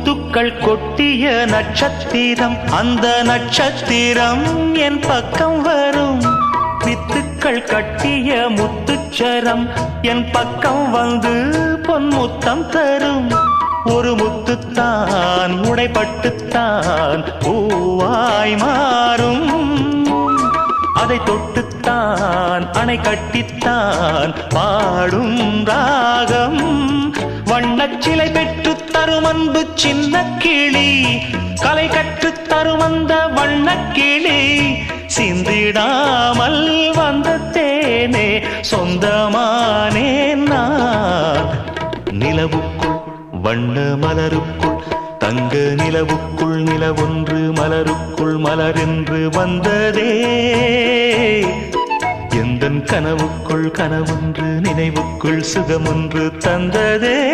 முத்துக்கள் கொட்டிய நட்சத்திரம், அந்த நட்சத்திரம் என் பக்கம் வரும். வித்துக்கள் கட்டிய முத்துச்சரம் என் பக்கம் வந்து பொன்முத்தம் தரும். ஒரு முத்துத்தான் உடைப்பட்டுத்தான் பூவாய் மாறும். அதை தொட்டுத்தான் அணை கட்டித்தான் பாடும் ராகம். வண்ணச்சிலை பெற்று தரும் அன்பு சின்ன கிளி, கலை கற்றுத் தரும் அந்த வண்ணக்கிளி. சிந்திடாமல் வந்த தேனே சொந்தமானே நான். நிலவுக்குள் வண்ண மலருக்குள் தங்க நிலவுக்குள் நிலவொன்று மலருக்குள் மலரென்று வந்ததே. எந்தன் கனவுக்குள் கனவொன்று நினைவுக்குள் சுகமொன்று தந்ததே.